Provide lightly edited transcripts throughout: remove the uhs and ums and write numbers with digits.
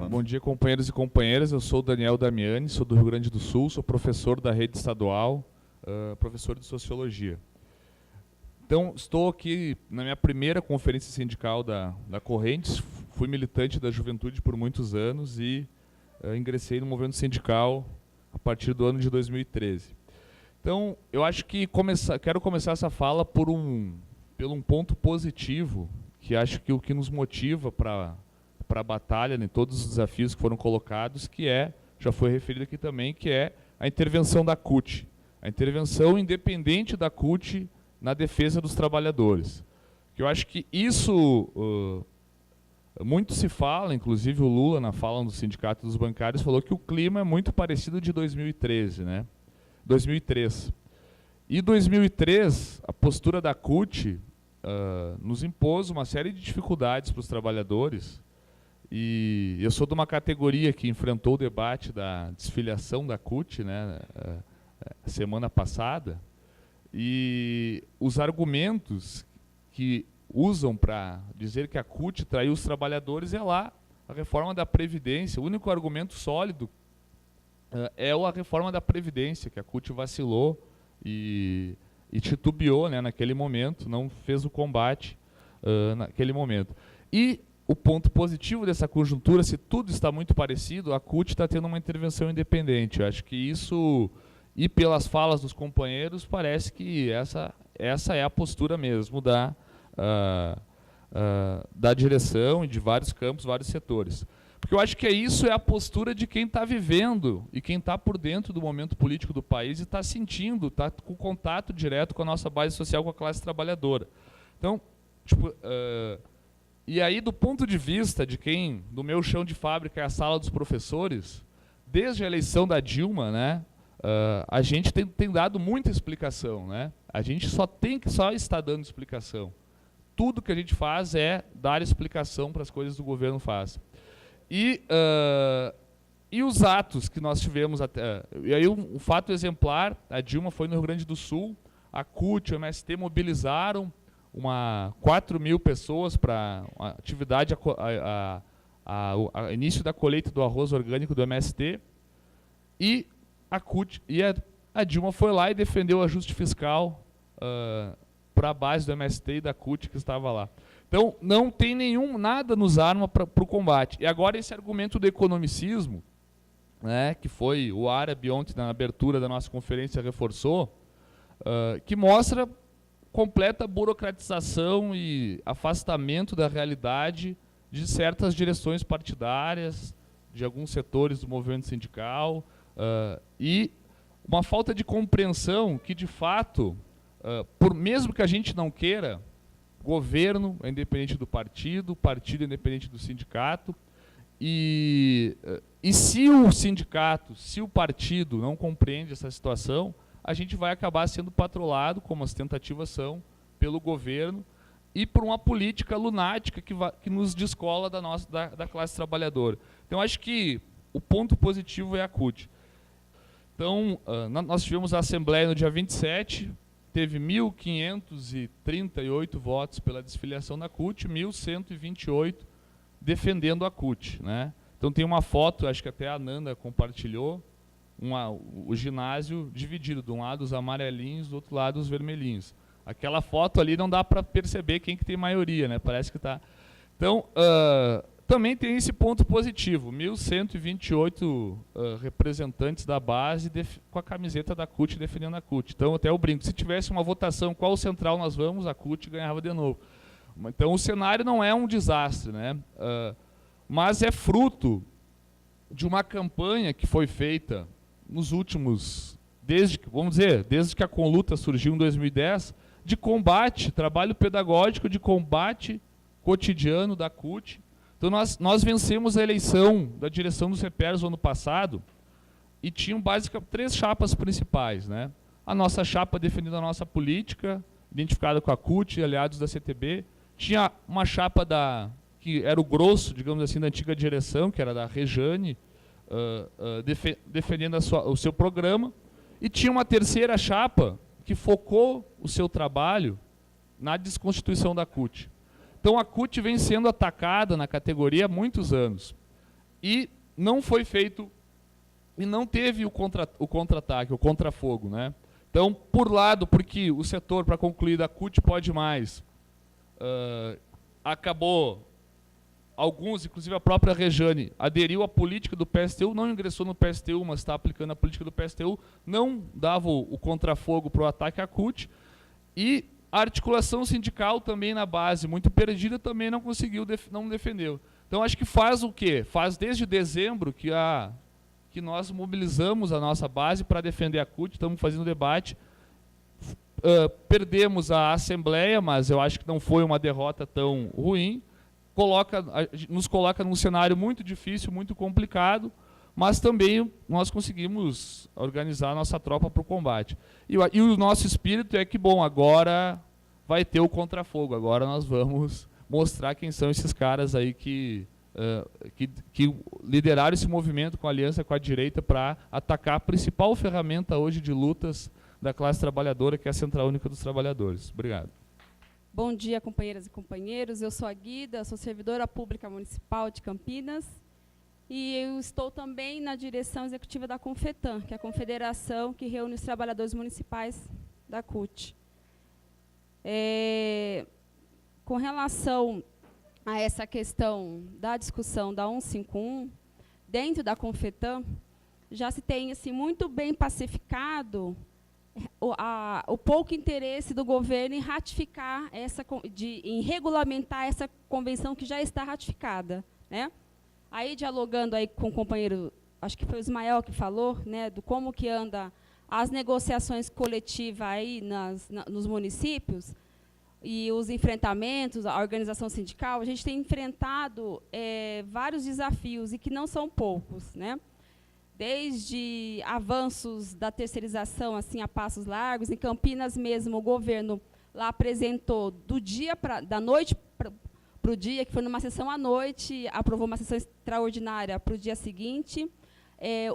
Bom dia, companheiros e companheiras. Eu sou o Daniel Damiani, sou do Rio Grande do Sul, sou professor da rede estadual, professor de Sociologia. Então, estou aqui na minha primeira conferência sindical da Correntes. Fui militante da juventude por muitos anos e ingressei no movimento sindical a partir do ano de 2013. Então, eu acho que quero começar essa fala por um ponto positivo, que acho que o que nos motiva para a batalha, em todos os desafios que foram colocados, que já foi referido aqui também, que é a intervenção da CUT. A intervenção independente da CUT na defesa dos trabalhadores. Eu acho que isso, muito se fala, inclusive o Lula, na fala do Sindicato dos Bancários, falou que o clima é muito parecido de 2013, né? 2003. E 2003, a postura da CUT nos impôs uma série de dificuldades para os trabalhadores. E eu sou de uma categoria que enfrentou o debate da desfiliação da CUT, né, semana passada. E os argumentos que usam para dizer que a CUT traiu os trabalhadores é lá a reforma da Previdência. O único argumento sólido é a reforma da Previdência, que a CUT vacilou e titubeou, né, naquele momento, não fez o combate naquele momento. E o ponto positivo dessa conjuntura, se tudo está muito parecido, a CUT está tendo uma intervenção independente. Eu acho que isso, e pelas falas dos companheiros, parece que essa é a postura mesmo da direção e de vários campos, vários setores. Porque eu acho que isso é a postura de quem está vivendo e quem está por dentro do momento político do país e está sentindo, está com contato direto com a nossa base social, com a classe trabalhadora. Então, tipo, e aí, do ponto de vista de quem, do meu chão de fábrica é a sala dos professores, desde a eleição da Dilma, né, a gente tem dado muita explicação, né? A gente só está dando explicação. Tudo que a gente faz é dar explicação para as coisas que o governo faz. E os atos que nós tivemos até... E aí um fato exemplar, a Dilma foi no Rio Grande do Sul, a CUT, o MST mobilizaram 4.000 pessoas para a atividade, início da colheita do arroz orgânico do MST, e a CUT, a Dilma foi lá e defendeu o ajuste fiscal para a base do MST e da CUT que estava lá. Então, não tem nada nos arma para o combate. E agora esse argumento do economicismo, né, que foi o árabe ontem na abertura da nossa conferência reforçou, que mostra completa burocratização e afastamento da realidade de certas direções partidárias, de alguns setores do movimento sindical, e uma falta de compreensão que, de fato, mesmo que a gente não queira, governo é independente do partido, partido é independente do sindicato, e se o sindicato, se o partido não compreende essa situação, a gente vai acabar sendo patrolado, como as tentativas são, pelo governo e por uma política lunática que nos descola da classe trabalhadora. Então, acho que o ponto positivo é a CUT. Então, nós tivemos a Assembleia no dia 27, teve 1.538 votos pela desfiliação da CUT, 1.128 defendendo a CUT, né? Então, tem uma foto, acho que até a Nanda compartilhou, o ginásio dividido, de um lado os amarelinhos, do outro lado os vermelhinhos. Aquela foto ali não dá para perceber quem que tem maioria, né? Parece que está... Então, também tem esse ponto positivo, 1.128 representantes da base com a camiseta da CUT defendendo a CUT. Então, até eu brinco, se tivesse uma votação, qual central nós vamos, a CUT ganhava de novo. Então, o cenário não é um desastre, né? Mas é fruto de uma campanha que foi feita nos últimos, desde que a Conluta surgiu em 2010, de combate, trabalho pedagógico de combate cotidiano da CUT. Então, nós vencemos a eleição da direção dos CEPERS no ano passado e tinham basicamente 3 chapas principais, né? A nossa chapa defendendo a nossa política, identificada com a CUT, aliados da CTB. Tinha uma chapa que era o grosso, digamos assim, da antiga direção, que era da Rejane, defendendo o seu programa. E tinha uma terceira chapa, que focou o seu trabalho na desconstituição da CUT. Então a CUT vem sendo atacada na categoria há muitos anos. E não foi feito, e não teve o contra-ataque, o contrafogo, né? Então, por lado, porque o setor, para concluir, da CUT pode mais, acabou, alguns, inclusive a própria Rejane, aderiu à política do PSTU, não ingressou no PSTU, mas está aplicando a política do PSTU, não dava o contrafogo para o ataque à CUT, e a articulação sindical também na base, muito perdida, também não conseguiu, não defendeu. Então, acho que faz o quê? Faz desde dezembro que nós mobilizamos a nossa base para defender a CUT, estamos fazendo debate. Perdemos a Assembleia, mas eu acho que não foi uma derrota tão ruim. Nos coloca num cenário muito difícil, muito complicado, mas também nós conseguimos organizar a nossa tropa para o combate. E o nosso espírito é que, bom, agora vai ter o contrafogo, agora nós vamos mostrar quem são esses caras aí que lideraram esse movimento com a aliança com a direita para atacar a principal ferramenta hoje de lutas da classe trabalhadora, que é a Central Única dos Trabalhadores. Obrigado. Bom dia, companheiras e companheiros. Eu sou a Guida, sou servidora pública municipal de Campinas e eu estou também na direção executiva da Confetam, que é a confederação que reúne os trabalhadores municipais da CUT. Com relação a essa questão da discussão da 151, dentro da Confetam, já se tem assim, muito bem pacificado o pouco interesse do governo em ratificar, em regulamentar essa convenção que já está ratificada, né? Aí, dialogando aí com o companheiro, acho que foi o Ismael que falou, né, do como que anda as negociações coletivas aí nos municípios, e os enfrentamentos, a organização sindical, a gente tem enfrentado vários desafios, e que não são poucos, né? Desde avanços da terceirização assim, a passos largos. Em Campinas mesmo, o governo lá apresentou da noite para o dia, que foi numa sessão à noite, aprovou uma sessão extraordinária para o dia seguinte,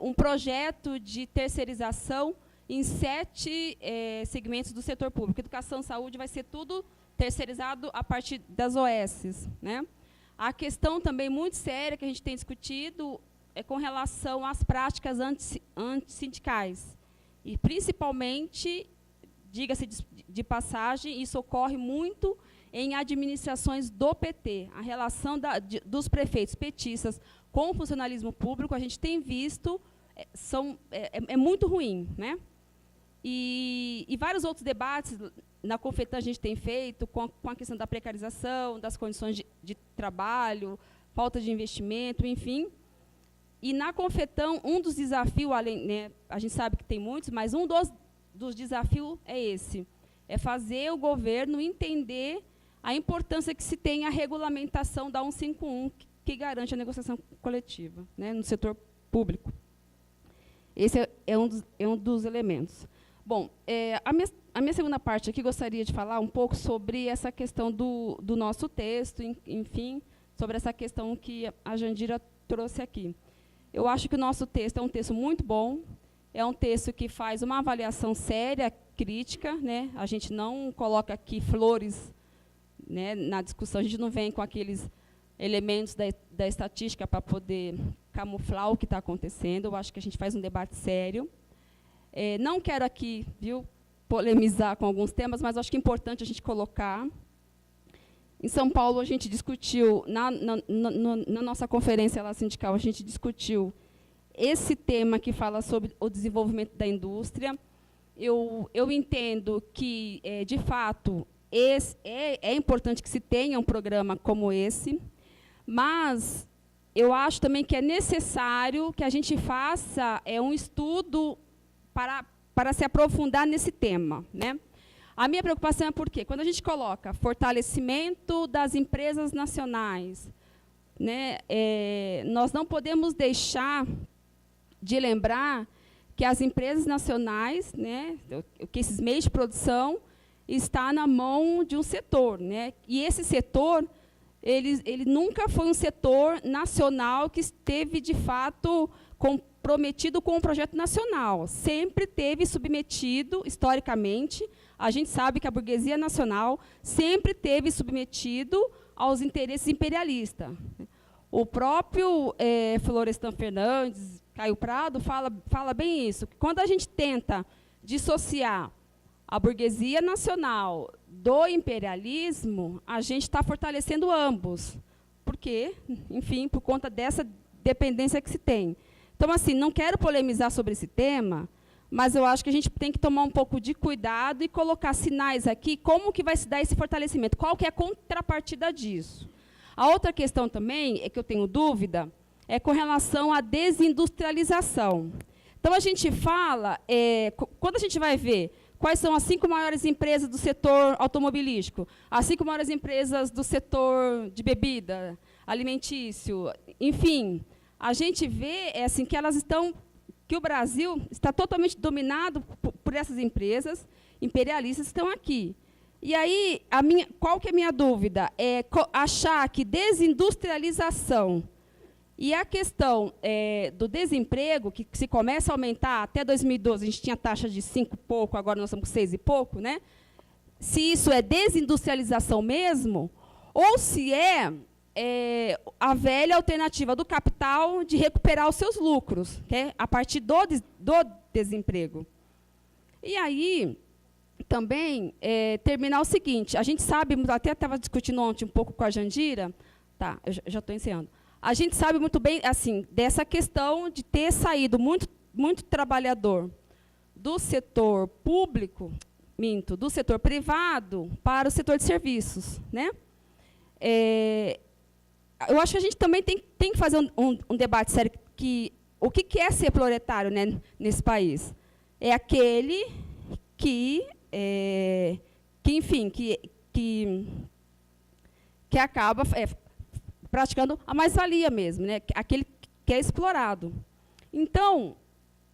um projeto de terceirização em 7 segmentos do setor público. Educação, saúde, vai ser tudo terceirizado a partir das OS, né? A questão também muito séria que a gente tem discutido é com relação às práticas antissindicais. E, principalmente, diga-se de passagem, isso ocorre muito em administrações do PT. A relação dos prefeitos petistas com o funcionalismo público, a gente tem visto, é muito ruim, né? E vários outros debates na Confetam a gente tem feito com a questão da precarização, das condições de trabalho, falta de investimento, enfim. E na Confetam, um dos desafios, né, a gente sabe que tem muitos, mas um dos desafios é esse, é fazer o governo entender a importância que se tem a regulamentação da 151, que garante a negociação coletiva, né, no setor público. Esse é um dos elementos. Bom, a minha segunda parte aqui gostaria de falar um pouco sobre essa questão do nosso texto, enfim, sobre essa questão que a Jandira trouxe aqui. Eu acho que o nosso texto é um texto muito bom, é um texto que faz uma avaliação séria, crítica, né? A gente não coloca aqui flores, né, na discussão, a gente não vem com aqueles elementos da estatística para poder camuflar o que está acontecendo. Eu acho que a gente faz um debate sério. Não quero aqui, polemizar com alguns temas, mas acho que é importante a gente colocar. Em São Paulo, a gente discutiu, na nossa conferência lá sindical, a gente discutiu esse tema que fala sobre o desenvolvimento da indústria. Eu entendo que, de fato, é importante que se tenha um programa como esse, mas eu acho também que é necessário que a gente faça um estudo para se aprofundar nesse tema, né? A minha preocupação é porque, quando a gente coloca fortalecimento das empresas nacionais, né, nós não podemos deixar de lembrar que as empresas nacionais, né, que esses meios de produção, está na mão de um setor, né, e esse setor, ele nunca foi um setor nacional que esteve, de fato, comprometido com o projeto nacional, sempre teve submetido, historicamente, a gente sabe que a burguesia nacional sempre teve submetido aos interesses imperialistas. O próprio Florestan Fernandes, Caio Prado, fala bem isso. Quando a gente tenta dissociar a burguesia nacional do imperialismo, a gente está fortalecendo ambos. Por quê? Enfim, por conta dessa dependência que se tem. Então, assim, não quero polemizar sobre esse tema, mas eu acho que a gente tem que tomar um pouco de cuidado e colocar sinais aqui, como que vai se dar esse fortalecimento, qual que é a contrapartida disso. A outra questão também, que eu tenho dúvida, é com relação à desindustrialização. Então, a gente fala, quando a gente vai ver quais são as 5 maiores empresas do setor automobilístico, as 5 maiores empresas do setor de bebida, alimentício, enfim, a gente vê assim, que o Brasil está totalmente dominado por essas empresas imperialistas que estão aqui. E aí, qual que é a minha dúvida? É achar que desindustrialização e a questão do desemprego, que se começa a aumentar, até 2012 a gente tinha taxa de 5 e pouco, agora nós estamos com 6 e pouco, né? Se isso é desindustrialização mesmo, ou se a velha alternativa do capital de recuperar os seus lucros, que é a partir do desemprego. E aí, também, terminar o seguinte, a gente sabe, até estava discutindo ontem um pouco com a Jandira, tá, eu já estou encerrando, a gente sabe muito bem assim, dessa questão de ter saído muito trabalhador do setor público, do setor privado, para o setor de serviços. Né? Eu acho que a gente também tem que fazer um debate sério, o que é ser proletário, né, nesse país? É aquele que acaba praticando a mais-valia mesmo, né? Aquele que é explorado. Então,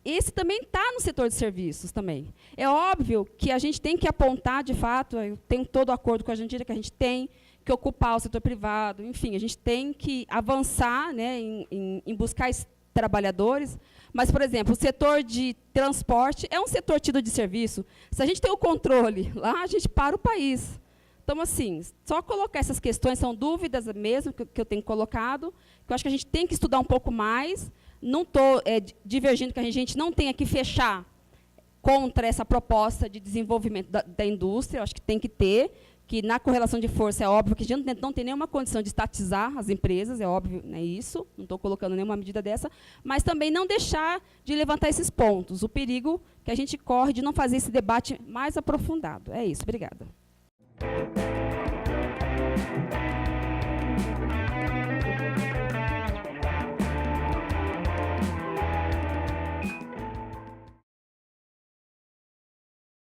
esse também está no setor de serviços também. É óbvio que a gente tem que apontar, de fato, eu tenho todo o acordo com a Jandira, que a gente tem que ocupar o setor privado, enfim, a gente tem que avançar, né, em buscar esses trabalhadores, mas, por exemplo, o setor de transporte é um setor tido de serviço. Se a gente tem o controle lá, a gente para o país. Então, assim, só colocar essas questões, são dúvidas mesmo que eu tenho colocado, que eu acho que a gente tem que estudar um pouco mais. Não estou divergindo, que a gente não tenha que fechar contra essa proposta de desenvolvimento da indústria, eu acho que tem que ter, que na correlação de força é óbvio que a gente não tem nenhuma condição de estatizar as empresas, é óbvio, é isso, não estou colocando nenhuma medida dessa, mas também não deixar de levantar esses pontos, o perigo que a gente corre de não fazer esse debate mais aprofundado. É isso, obrigada.